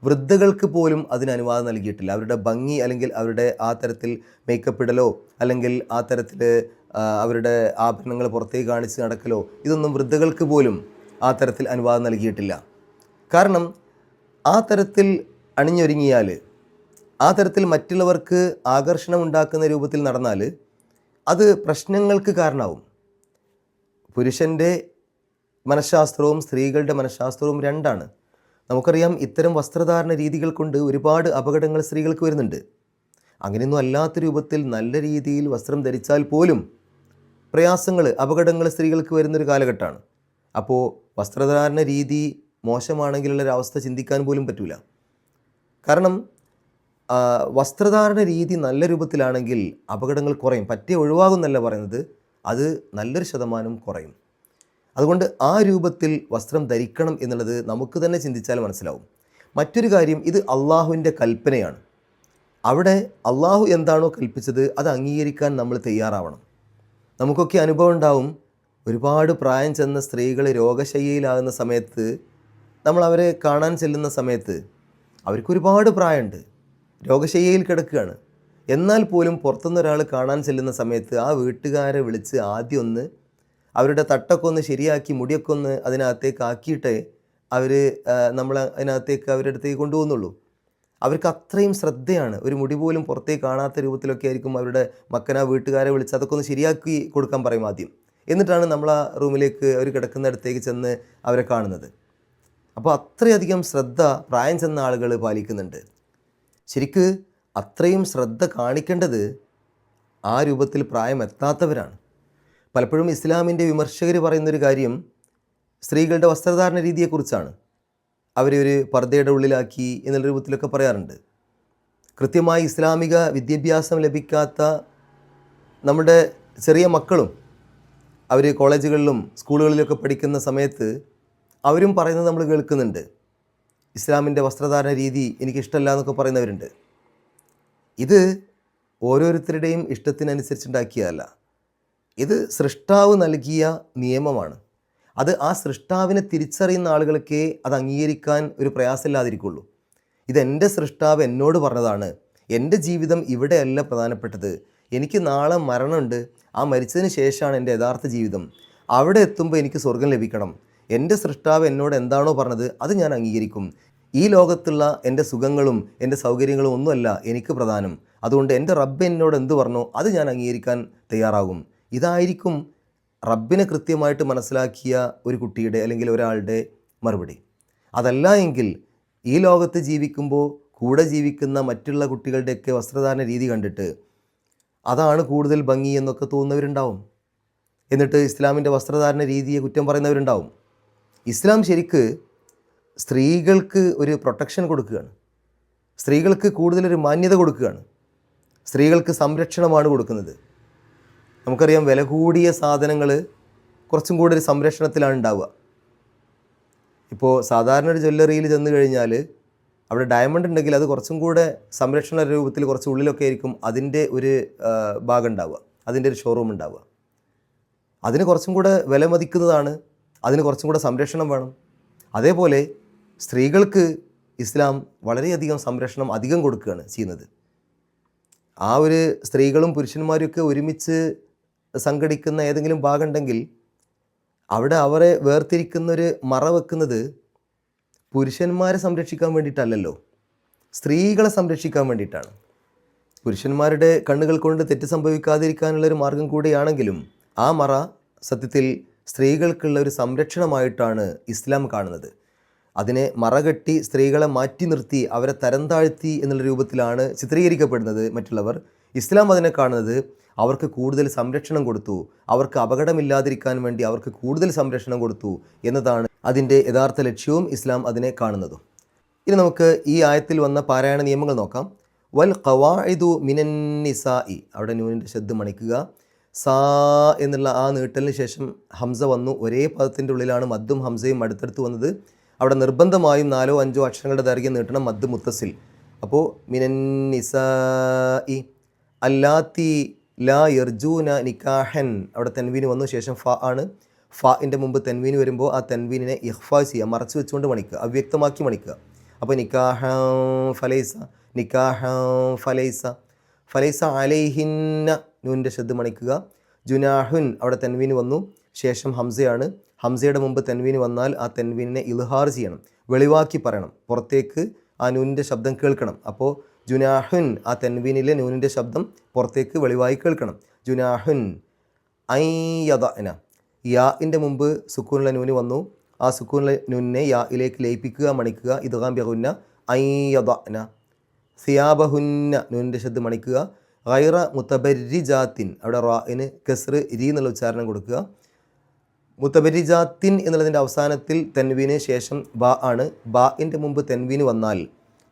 വൃദ്ധകൾക്ക് പോലും അതിന് അനുവാദം നൽകിയിട്ടില്ല. അവരുടെ ഭംഗി അല്ലെങ്കിൽ അവരുടെ ആ തരത്തിൽ മേക്കപ്പ് ഇടലോ അല്ലെങ്കിൽ ആ തരത്തിൽ അവരുടെ ആഭരണങ്ങൾ പുറത്തേക്ക് കാണിച്ച് നടക്കലോ, ഇതൊന്നും വൃദ്ധകൾക്ക് പോലും ആ തരത്തിൽ അനുവാദം നൽകിയിട്ടില്ല. കാരണം ആ തരത്തിൽ അണിഞ്ഞൊരുങ്ങിയാൽ, ആ തരത്തിൽ മറ്റുള്ളവർക്ക് ആകർഷണം ഉണ്ടാക്കുന്ന രൂപത്തിൽ നടന്നാൽ അത് പ്രശ്നങ്ങൾക്ക് കാരണമാവും. പുരുഷൻ്റെ മനഃശാസ്ത്രവും സ്ത്രീകളുടെ മനഃശാസ്ത്രവും രണ്ടാണ്. നമുക്കറിയാം, ഇത്തരം വസ്ത്രധാരണ രീതികൾ കൊണ്ട് ഒരുപാട് അപകടങ്ങൾ സ്ത്രീകൾക്ക് വരുന്നുണ്ട്. അങ്ങനെയൊന്നും അല്ലാത്ത രൂപത്തിൽ നല്ല രീതിയിൽ വസ്ത്രം ധരിച്ചാൽ പോലും പ്രയാസങ്ങൾ, അപകടങ്ങൾ സ്ത്രീകൾക്ക് വരുന്നൊരു കാലഘട്ടമാണ്. അപ്പോൾ വസ്ത്രധാരണ രീതി മോശമാണെങ്കിലുള്ളൊരവസ്ഥ ചിന്തിക്കാൻ പോലും പറ്റില്ല. കാരണം വസ്ത്രധാരണ രീതി നല്ല രൂപത്തിലാണെങ്കിൽ അപകടങ്ങൾ കുറയും. പറ്റേ ഒഴിവാകുന്നല്ല പറയുന്നത്, അത് നല്ലൊരു ശതമാനം കുറയും. അതുകൊണ്ട് ആ രൂപത്തിൽ വസ്ത്രം ധരിക്കണം എന്നുള്ളത് നമുക്ക് തന്നെ ചിന്തിച്ചാൽ മനസ്സിലാവും. മറ്റൊരു കാര്യം, ഇത് അള്ളാഹുവിൻ്റെ കൽപ്പനയാണ്. അവിടെ അള്ളാഹു എന്താണോ കൽപ്പിച്ചത് അത് അംഗീകരിക്കാൻ നമ്മൾ തയ്യാറാവണം. നമുക്കൊക്കെ അനുഭവം ഉണ്ടാവും, ഒരുപാട് പ്രായം ചെന്ന സ്ത്രീകൾ രോഗശയ്യയിലാകുന്ന സമയത്ത് നമ്മൾ അവരെ കാണാൻ ചെല്ലുന്ന സമയത്ത് അവർക്കൊരുപാട് പ്രായമുണ്ട്, രോഗശയ്യയിൽ കിടക്കുകയാണ്. എന്നാൽ പോലും പുറത്തുനിന്നൊരാൾ കാണാൻ ചെല്ലുന്ന സമയത്ത് ആ വീട്ടുകാരെ വിളിച്ച് ആദ്യം ഒന്ന് അവരുടെ തട്ടൊക്കെ ഒന്ന് ശരിയാക്കി, മുടിയൊക്കെ ഒന്ന് അതിനകത്തേക്ക് ആക്കിയിട്ടേ അവർ നമ്മൾ അതിനകത്തേക്ക് അവരുടെ അടുത്തേക്ക് കൊണ്ടുപോകുന്നുള്ളൂ. അവർക്ക് അത്രയും ശ്രദ്ധയാണ്. ഒരു മുടി പോലും പുറത്തേക്ക് കാണാത്ത രൂപത്തിലൊക്കെ ആയിരിക്കും അവരുടെ മക്കന വീട്ടുകാരെ വിളിച്ച് അതൊക്കെ ഒന്ന് ശരിയാക്കി കൊടുക്കാൻ പറയും ആദ്യം. എന്നിട്ടാണ് നമ്മൾ ആ റൂമിലേക്ക് അവർ കിടക്കുന്നിടത്തേക്ക് ചെന്ന് അവരെ കാണുന്നത്. അപ്പോൾ അത്രയധികം ശ്രദ്ധ പ്രായം ചെന്ന ആളുകൾ പാലിക്കുന്നുണ്ട്. ശരിക്ക് അത്രയും ശ്രദ്ധ കാണിക്കേണ്ടത് ആ രൂപത്തിൽ പ്രായം എത്താത്തവരാണ്. പലപ്പോഴും ഇസ്ലാമിൻ്റെ വിമർശകർ പറയുന്നൊരു കാര്യം സ്ത്രീകളുടെ വസ്ത്രധാരണ രീതിയെക്കുറിച്ചാണ്. അവരെ ഒരു പർദ്ദയുടെ ഉള്ളിലാക്കി എന്നുള്ള രൂപത്തിലൊക്കെ പറയാറുണ്ട്. കൃത്യമായി ഇസ്ലാമിക വിദ്യാഭ്യാസം ലഭിക്കാത്ത നമ്മുടെ ചെറിയ മക്കളും അവർ കോളേജുകളിലും സ്കൂളുകളിലൊക്കെ പഠിക്കുന്ന സമയത്ത് അവരും പറയുന്നത് നമ്മൾ കേൾക്കുന്നുണ്ട്. ഇസ്ലാമിൻ്റെ വസ്ത്രധാരണ രീതി എനിക്കിഷ്ടമല്ല എന്നൊക്കെ പറയുന്നവരുണ്ട്. ഇത് ഓരോരുത്തരുടെയും ഇഷ്ടത്തിനനുസരിച്ചുണ്ടാക്കിയതല്ല. ഇത് സൃഷ്ടാവ് നൽകിയ നിയമമാണ്. അത് ആ സൃഷ്ടാവിനെ തിരിച്ചറിയുന്ന ആളുകൾക്കേ അത് അംഗീകരിക്കാൻ ഒരു പ്രയാസമില്ലാതിരിക്കുള്ളൂ. ഇതെൻ്റെ സൃഷ്ടാവ് എന്നോട് പറഞ്ഞതാണ്, എൻ്റെ ജീവിതം ഇവിടെയല്ല പ്രധാനപ്പെട്ടത്, എനിക്ക് നാളെ മരണമുണ്ട്, ആ മരിച്ചതിന് ശേഷമാണ് എൻ്റെ യഥാർത്ഥ ജീവിതം, അവിടെ എത്തുമ്പോൾ എനിക്ക് സ്വർഗം ലഭിക്കണം, എൻ്റെ സൃഷ്ടാവ് എന്നോട് എന്താണോ പറഞ്ഞത് അത് ഞാൻ അംഗീകരിക്കും, ഈ ലോകത്തുള്ള എൻ്റെ സുഖങ്ങളും എൻ്റെ സൗകര്യങ്ങളും ഒന്നുമല്ല എനിക്ക് പ്രധാനം, അതുകൊണ്ട് എൻ്റെ റബ്ബ് എന്നോട് എന്ത് പറഞ്ഞോ അത് ഞാൻ അംഗീകരിക്കാൻ തയ്യാറാകും. ഇതായിരിക്കും റബ്ബിനെ കൃത്യമായിട്ട് മനസ്സിലാക്കിയ ഒരു കുട്ടിയുടെ അല്ലെങ്കിൽ ഒരാളുടെ മറുപടി. അതല്ല എങ്കിൽ ഈ ലോകത്ത് ജീവിക്കുമ്പോൾ കൂടെ ജീവിക്കുന്ന മറ്റുള്ള കുട്ടികളുടെയൊക്കെ വസ്ത്രധാരണ രീതി കണ്ടിട്ട് അതാണ് കൂടുതൽ ഭംഗി എന്നൊക്കെ തോന്നുന്നവരുണ്ടാവും. എന്നിട്ട് ഇസ്ലാമിൻ്റെ വസ്ത്രധാരണ രീതിയെ കുറ്റം പറയുന്നവരുണ്ടാവും. ഇസ്ലാം ശരിക്ക് സ്ത്രീകൾക്ക് ഒരു പ്രൊട്ടക്ഷൻ കൊടുക്കുകയാണ്, സ്ത്രീകൾക്ക് കൂടുതലൊരു മാന്യത കൊടുക്കുകയാണ്, സ്ത്രീകൾക്ക് സംരക്ഷണമാണ് കൊടുക്കുന്നത്. നമുക്കറിയാം, വില കൂടിയ സാധനങ്ങൾ കുറച്ചും കൂടി ഒരു സംരക്ഷണത്തിലാണ് ഉണ്ടാവുക. ഇപ്പോൾ സാധാരണ ഒരു ജ്വല്ലറിയിൽ ചെന്ന് കഴിഞ്ഞാൽ അവിടെ ഡയമണ്ട് ഉണ്ടെങ്കിൽ അത് കുറച്ചും കൂടെ സംരക്ഷണ രൂപത്തിൽ കുറച്ച് ഉള്ളിലൊക്കെ ആയിരിക്കും അതിൻ്റെ ഒരു ഭാഗം ഉണ്ടാവുക, അതിൻ്റെ ഒരു ഷോറൂം ഉണ്ടാവുക. അതിന് കുറച്ചും കൂടെ വില മതിക്കുന്നതാണ്, അതിന് കുറച്ചും കൂടെ സംരക്ഷണം വേണം. അതേപോലെ സ്ത്രീകൾക്ക് ഇസ്ലാം വളരെയധികം സംരക്ഷണം അധികം കൊടുക്കുകയാണ് ചെയ്യുന്നത്. ആ ഒരു സ്ത്രീകളും പുരുഷന്മാരൊക്കെ ഒരുമിച്ച് സംഘടിക്കുന്ന ഏതെങ്കിലും ഭാഗം ഉണ്ടെങ്കിൽ അവിടെ അവരെ വേർതിരിക്കുന്നൊരു മറ വെക്കുന്നത് പുരുഷന്മാരെ സംരക്ഷിക്കാൻ വേണ്ടിയിട്ടല്ലല്ലോ, സ്ത്രീകളെ സംരക്ഷിക്കാൻ വേണ്ടിയിട്ടാണ്. പുരുഷന്മാരുടെ കണ്ണുകൾ കൊണ്ട് തെറ്റ് സംഭവിക്കാതിരിക്കാനുള്ളൊരു മാർഗം കൂടിയാണെങ്കിലും ആ മറ സത്യത്തിൽ സ്ത്രീകൾക്കുള്ള ഒരു സംരക്ഷണമായിട്ടാണ് ഇസ്ലാം കാണുന്നത്. അതിനെ മറകെട്ടി സ്ത്രീകളെ മാറ്റി നിർത്തി അവരെ തരം താഴ്ത്തി എന്നുള്ള രൂപത്തിലാണ് ചിത്രീകരിക്കപ്പെടുന്നത് മറ്റുള്ളവർ. ഇസ്ലാം അതിനെ കാണുന്നത് അവർക്ക് കൂടുതൽ സംരക്ഷണം കൊടുത്തു, അവർക്ക് അപകടമില്ലാതിരിക്കാൻ വേണ്ടി അവർക്ക് കൂടുതൽ സംരക്ഷണം കൊടുത്തു എന്നതാണ് അതിൻ്റെ യഥാർത്ഥ ലക്ഷ്യവും ഇസ്ലാം അതിനെ കാണുന്നതും. ഇനി നമുക്ക് ഈ ആയത്തിൽ വന്ന പാരായണ നിയമങ്ങൾ നോക്കാം. വൽ ഖവാഇദു മിനൻ നിസാഇ, അവിടെ നൂനിൻ്റെ ശബ്ദ മണിക്കുക. സാ എന്നുള്ള ആ നീട്ടലിന് ശേഷം ഹംസ വന്നു. ഒരേ പദത്തിൻ്റെ ഉള്ളിലാണ് മദ്ദും ഹംസയും അടുത്തടുത്ത് വന്നത്. അവിടെ നിർബന്ധമായും 4-5 അക്ഷരങ്ങളുടെ ദൈർഘ്യം നീട്ടണം, മദ് മുത്തസിൽ. അപ്പോൾ മിനൻ നിസാഇ അല്ലാത്തി ലാ യർജൂന നിക്കാഹൻ, അവിടെ തെൻവീന് വന്നു. ശേഷം ഫ ആണ്. ഫാഇൻ്റെ മുമ്പ് തെൻവീന് വരുമ്പോൾ ആ തെൻവീനിനെ ഇഖ്ഫാ ചെയ്യുക, മറച്ചു വെച്ചുകൊണ്ട് മണിക്കുക, അവ്യക്തമാക്കി മണിക്കുക. അപ്പോൾ നിക്കാഹ ഫലൈസ, നിക്കാഹ ഫലൈസ, ഫലൈസ അലൈഹിന്ന നൂനിൻ്റെ ശബ്ദ മണിക്കുക. ജുനാഹുൻ, അവിടെ തെൻവീന് വന്നു. ശേഷം ഹംസയാണ്. ഹംസയുടെ മുമ്പ് തെൻവീന് വന്നാൽ ആ തെൻവീനിനെ ഇൽഹാർ ചെയ്യണം, വെളിവാക്കി പറയണം, പുറത്തേക്ക് ആ നൂനിൻ്റെ ശബ്ദം കേൾക്കണം. അപ്പോൾ ജുനാഹുൻ, ആ തെൻവീനിലെ നൂനിൻ്റെ ശബ്ദം പുറത്തേക്ക് വെളിവായി കേൾക്കണം. ജുനാഹുൻ ഐ യദഅന, യാഇൻ്റെ മുമ്പ് സുക്കൂനുള്ള നൂന് വന്നു. ആ സുക്കൂനുള്ള നൂനിനെ യായിലേക്ക് ലയിപ്പിക്കുക, മണിക്കുക. ഇദ്ഗാം ബിഗുന്ന ഐ യദഅന. സിയാബഹുന്ന നൂനിൻ്റെ ശബ്ദം മണിക്കുക. ഗൈറ മുതബരിജാത്തിൻ, അവിടെ റാഇന് കസ്ർ രി എന്നുള്ള ഉച്ചാരണം കൊടുക്കുക. മുതബരിജാത്തിൻ എന്നുള്ളതിൻ്റെ അവസാനത്തിൽ തെൻവീന് ശേഷം ബാ ആണ്. ബാഇൻ്റെ മുമ്പ് തെൻവീന് വന്നാൽ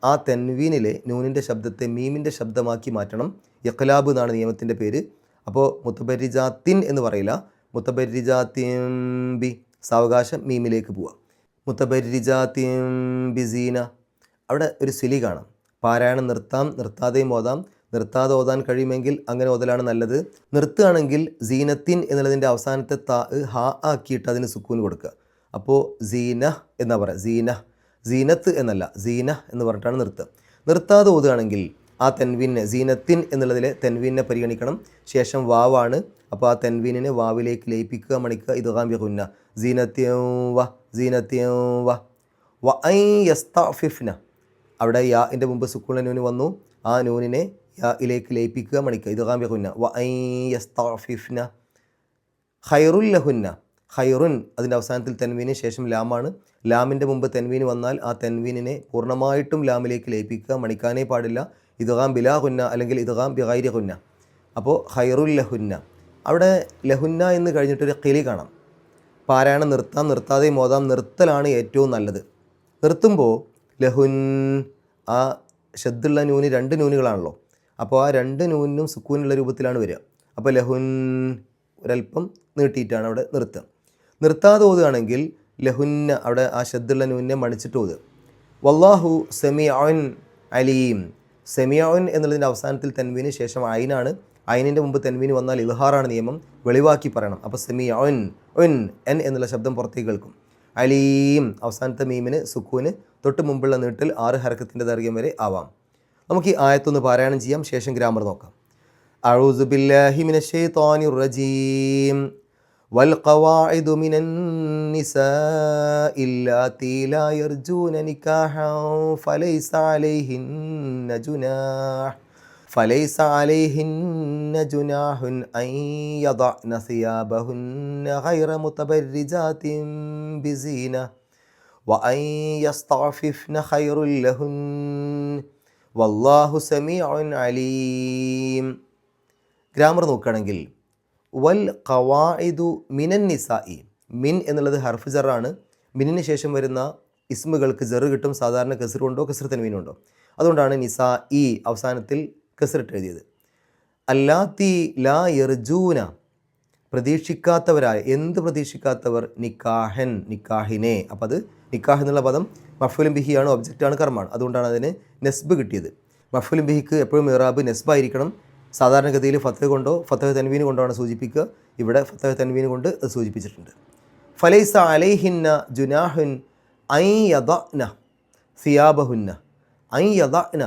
ആ തെൻവീനിലെ നൂനിൻ്റെ ശബ്ദത്തെ മീമിൻ്റെ ശബ്ദമാക്കി മാറ്റണം. ഇഖ്ലാബ് എന്നാണ് നിയമത്തിൻ്റെ പേര്. അപ്പോൾ മുതബരിജാത്തിൻ എന്ന് പറയില്ല, മുതബരിജാത്തിൻ ബി, സാവകാശം മീമിലേക്ക് പോവാം. മുതബരിജാത്തിൻ ബിസീന, അവിടെ ഒരു സിലി കാണാം. പാരായണം നിർത്താം, നിർത്താതെയും ഓതാം. നിർത്താതെ ഓതാൻ കഴിയുമെങ്കിൽ അങ്ങനെ ഓതലാണ് നല്ലത്. നിർത്തുകയാണെങ്കിൽ സീനത്തിൻ എന്നുള്ളതിൻ്റെ അവസാനത്തെ താ ഹാ ആക്കിയിട്ട് അതിന് സുക്കൂൻ കൊടുക്കുക. അപ്പോൾ സീന എന്നാ പറയുക, സീന, സീനത്ത് എന്നല്ല, സീന എന്ന് പറഞ്ഞിട്ടാണ് നിർത്തുക. നിർത്താതെ ഓതുകയാണെങ്കിൽ ആ തെൻവീനെ, സീനത്തിൻ എന്നുള്ളതിലെ തെൻവീനെ പരിഗണിക്കണം. ശേഷം വാവാണ്. അപ്പോൾ ആ തെൻവീനിനെ വാവിലേക്ക് ലയിപ്പിക്കുക, മണിക്കുക. ഇദ്ഗാം ബിഗുന്ന സീനത്യം വ, സീനത്യം വ. വ ഐ യസ്തഅഫിഫ്ന, അവിടെ യാഇൻ്റെ മുമ്പ് സുക്കൂൻ നൂന് വന്നു. ആ നൂനിനെ യായിലേക്ക് ലയിപ്പിക്കുക, മണിക്കുക. ഇദ്ഗാം ബിഗുന്ന വ ഐ യസ്തഅഫിഫ്ന. ഖൈറുൽ ലഹുന്ന, ഖൈറുൻ അതിൻ്റെ അവസാനത്തിൽ തെൻവീന് ശേഷം ലാമാണ്. ലാമിൻ്റെ മുമ്പ് തെൻവീന് വന്നാൽ ആ തെൻവീനിനെ പൂർണ്ണമായിട്ടും ലാമിലേക്ക് ലയിപ്പിക്കുക, മണിക്കാനേ പാടില്ല. ഇദ്ഗാം ബിലാ ഹുന്ന അല്ലെങ്കിൽ ഇദ്ഗാം ബിഗൈരി ഹുന്ന. അപ്പോൾ ഖൈറുൽ ലഹുന്ന, അവിടെ ലഹുന്ന എന്ന് കഴിഞ്ഞിട്ടൊരു ഖിലി കാണാം. പാരായണം നിർത്താം, നിർത്താതെ മോതാം. നിർത്തലാണ് ഏറ്റവും നല്ലത്. നിർത്തുമ്പോൾ ലഹുൻ, ആ ഷദ്ദുള്ള നൂന് 2 നൂനുകളാണല്ലോ. അപ്പോൾ ആ 2 നൂനിനും സുക്കൂനുള്ള രൂപത്തിലാണ് വരിക. അപ്പോൾ ലഹുൻ ഒരല്പം നീട്ടിയിട്ടാണ് അവിടെ നിർത്തുക. നിർത്താതെ ഓതുകയാണെങ്കിൽ ലഹുന്ന, അവിടെ ആ ഷദ്ദുള്ള നൂനിനെ മണിച്ചിട്ട് ഓതുക. വല്ലാഹു സമീഉൻ അലീം, സമീഉൻ എന്നുള്ളതിൻ്റെ അവസാനത്തിൽ തെൻവീന് ശേഷം ഐനാണ്. ഐനിൻ്റെ മുമ്പ് തെൻവീന് വന്നാൽ ഇൽഹാറാണ് നിയമം, വെളിവാക്കി പറയണം. അപ്പോൾ സമീഉൻ, ഉൻ എൻ എന്നുള്ള ശബ്ദം പുറത്തേക്ക് കേൾക്കും. അലീം, അവസാനത്തെ മീമിന് സുക്കൂന്, തൊട്ട് മുമ്പുള്ള നീട്ടിൽ 6 ഹർക്കത്തിൻ്റെ ദൈർഘ്യം വരെ ആവാം. നമുക്ക് ഈ ആയത്തൊന്ന് പാരായണം ചെയ്യാം, ശേഷം ഗ്രാമർ നോക്കാം. അഊസു ബില്ലാഹി മിനശ് ശൈത്വാനിർ റജീം. വൽ ഖവാഇദു മിനൻ നിസാഇ അല്ലാത്തി ലാ യർജൂന നികാഹൻ ഫലൈസ അലൈഹിന്ന ജുനാഹുൻ അൻ യദഅന സിയാബഹുന്ന ഗൈറ മുതബർരിജാത്തിൻ ബിസീന വഅൻ യസ്തഅഫിഫ്ന ഖൈറുൽ ലഹുൻ വല്ലാഹു സമീഉൻ അലീം. ഗ്രാമർ നോക്കുകയാണെങ്കിൽ വൽ ഖവാഇദു മിനൻ നിസാഇ, മിൻ എന്നുള്ളത് ഹർഫ് ജറാണ്. മിന്നിന് ശേഷം വരുന്ന ഇസ്മുകൾക്ക് ജറ് കിട്ടും. സാധാരണ കസ്റുണ്ടോ കസ്ർ തൻവീനുണ്ടോ, അതുകൊണ്ടാണ് നിസാഇ അവസാനത്തിൽ കസ്റിട്ട് എഴുതിയത്. അല്ലാത്തി ലാ യർജൂന, പ്രതീക്ഷിക്കാത്തവരായ, എന്ത് പ്രതീക്ഷിക്കാത്തവർ, നിക്കാഹൻ, നിക്കാഹിനെ. അപ്പോൾ അത് നിക്കാഹ് എന്നുള്ള പദം മഫ്ഊലുൻ ബിഹിയാണ്, ഒബ്ജക്റ്റാണ്, കർമാണ്. അതുകൊണ്ടാണ് അതിന് നെസ്ബ് കിട്ടിയത്. മഫ്ഊലുൻ ബിഹിക്ക് എപ്പോഴും ഇറാബ് നെസ്ബായിരിക്കണം. സാധാരണഗതിയിൽ ഫത്തഹ് കൊണ്ടോ ഫത്തഹ് തൻവീന് കൊണ്ടോ ആണ് സൂചിപ്പിക്കുക. ഇവിടെ ഫത്തഹ് തൻവീന് കൊണ്ട് അത് സൂചിപ്പിച്ചിട്ടുണ്ട്. ഫലൈസ അലൈഹിന്ന ജുനാഹുൻ ഐ യദഅന സിയാബഹുന്ന, ഐ യദഅന,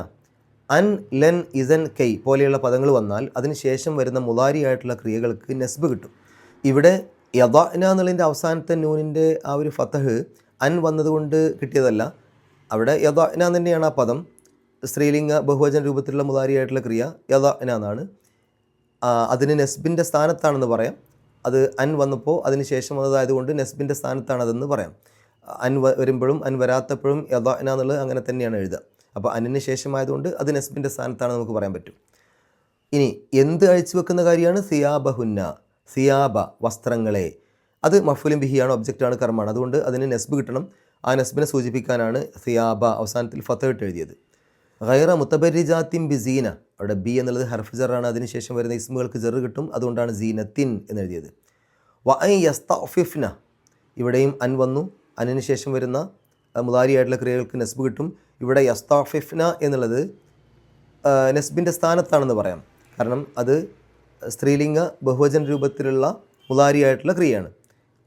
അൻ, ലൻ, ഇസൻ, കൈ പോലെയുള്ള പദങ്ങൾ വന്നാൽ അതിന് ശേഷം വരുന്ന മുളാരിയായിട്ടുള്ള ക്രിയകൾക്ക് നെസ്ബ് കിട്ടും. ഇവിടെ യദഅന എന്നുള്ളതിൻ്റെ അവസാനത്തെ നൂനിൻ്റെ ആ ഒരു ഫത്തഹ് അൻ വന്നതുകൊണ്ട് കിട്ടിയതല്ല. അവിടെ യദഅന തന്നെയാണ് ആ പദം. സ്ത്രീലിംഗ ബഹുവചന രൂപത്തിലുള്ള മുളാരിയായിട്ടുള്ള ക്രിയ യദഅന എന്നാണ്. അതിന് നെസ്ബിൻ്റെ സ്ഥാനത്താണെന്ന് പറയാം. അത് അൻ വന്നപ്പോൾ അതിന് ശേഷം വന്നതായതുകൊണ്ട് നെസ്ബിൻ്റെ സ്ഥാനത്താണ് അതെന്ന് പറയാം. അൻ വരുമ്പോഴും അൻ വരാത്തപ്പോഴും യദഅന എന്നുള്ളത് അങ്ങനെ തന്നെയാണ് എഴുതുക. അപ്പോൾ അന്നിന് ശേഷമായതുകൊണ്ട് അത് നെസ്ബിൻ്റെ സ്ഥാനത്താണ് നമുക്ക് പറയാൻ പറ്റും. ഇനി എന്ത് അഴിച്ചു വെക്കുന്ന കാര്യമാണ്? സിയാബഹുന്ന, സിയാബ വസ്ത്രങ്ങളെ. അത് മഫ്ഊലുൻ ബിഹിയാണ്, ഒബ്ജക്റ്റാണ്, കർമ്മമാണ്. അതുകൊണ്ട് അതിന് നെസ്ബ് കിട്ടണം. ആ നെസ്ബിനെ സൂചിപ്പിക്കാനാണ് സിയാബ അവസാനത്തിൽ ഫതഹ് എഴുതിയത്. ഗൈറ മുത്തബരിജാത്തിൻ ബിസീന, അവിടെ ബി എന്നുള്ളത് ഹർഫ് ജറാണ്. അതിനുശേഷം വരുന്ന ഇസ്മുകൾക്ക് ജറ് കിട്ടും. അതുകൊണ്ടാണ് സീനത്തിൻ എന്നെഴുതിയത്. വഅൻ യസ്തഅഫിഫ്ന, ഇവിടെയും അൻ വന്നു. അന്നിന് ശേഷം വരുന്ന മുദാരിയായിട്ടുള്ള ക്രിയകൾക്ക് നെസ്ബ് കിട്ടും. ഇവിടെ യസ്തഅഫിഫ്ന എന്നുള്ളത് നെസ്ബിൻ്റെ സ്ഥാനത്താണെന്ന് പറയാം. കാരണം അത് സ്ത്രീലിംഗ ബഹുവചന രൂപത്തിലുള്ള മുദാരിയായിട്ടുള്ള ക്രിയയാണ്.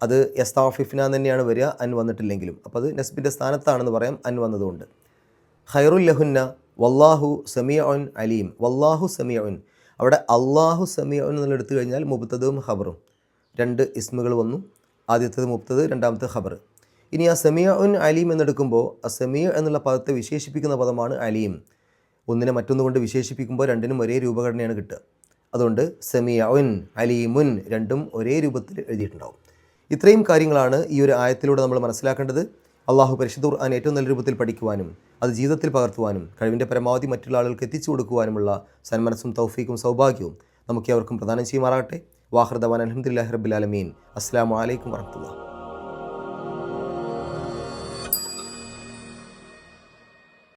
അത് യസ്തഅഫിഫ്ന തന്നെയാണ് വരിക, അൻ വന്നിട്ടില്ലെങ്കിലും. അപ്പോൾ അത് നെസ്ബിൻ്റെ സ്ഥാനത്താണെന്ന് പറയാം, അൻ വന്നതുകൊണ്ട്. ഖൈറുൽ ലഹുന്ന വല്ലാഹു സമീഉൻ അലീം. വല്ലാഹു സമീഉൻ, അവിടെ അള്ളാഹു സമീഉൻ എന്നുള്ള എടുത്തു കഴിഞ്ഞാൽ മുബ്തദയും ഖബറും, രണ്ട് ഇസ്മുകൾ വന്നു. ആദ്യത്തേത് മുബ്തദ്, രണ്ടാമത്തെ ഖബർ. ഇനി ആ സമീഉൻ അലീം എന്നെടുക്കുമ്പോൾ ആ സമീ എന്നുള്ള പദത്തെ വിശേഷിപ്പിക്കുന്ന പദമാണ് അലീം. ഒന്നിനെ മറ്റൊന്നുകൊണ്ട് വിശേഷിപ്പിക്കുമ്പോൾ രണ്ടിനും ഒരേ രൂപഘടനയാണ് കിട്ടുക. അതുകൊണ്ട് സമീഉൻ അലീമുൻ രണ്ടും ഒരേ രൂപത്തിൽ എഴുതിയിട്ടുണ്ടാവും. ഇത്രയും കാര്യങ്ങളാണ് ഈ ഒരു ആയത്തിലൂടെ നമ്മൾ മനസ്സിലാക്കേണ്ടത്. അള്ളാഹു പരിശുദ്ധ ഖുർആൻ ഏറ്റവും നല്ല രൂപത്തിൽ പഠിക്കുവാനും അത് ജീവിതത്തിൽ പകർത്തുവാനും കഴിവിൻ്റെ പരമാവധി മറ്റുള്ള ആളുകൾക്ക് എത്തിച്ചു കൊടുക്കുവാനുമുള്ള സന്മനസ്സും തൗഫീക്കും സൗഭാഗ്യവും നമുക്ക് അവർക്കും പ്രദാനം ചെയ്യുമാറാകട്ടെ. വാഖിർ ദഅ്വാനാ അൽഹംദുലില്ലാഹി റബ്ബിൽ ആലമീൻ. അസ്സലാമു അലൈക്കും വറഹ്മത്തുള്ളാഹി.